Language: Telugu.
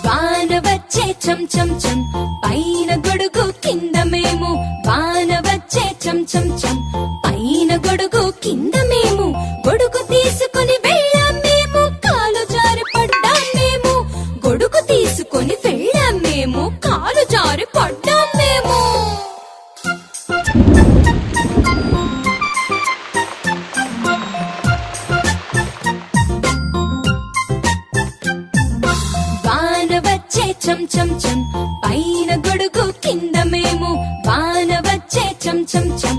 వాన వచ్చే చం చం చం పైన గొడుగు కింద మేము వాన వచ్చే చం చం చం పైన గొడుగు కింద మేము గొడుగు తీసుకుని వెళ్ళాం మేము కాలు జారి పడ్డాం మేము గొడుగు తీసుకుని వెళ్ళాం మేము కాలు జారి పడ్డాం మేము వాన వచ్చే చం చం చం పైన గొడుగు కింద మేము వాన వచ్చే చం చం చం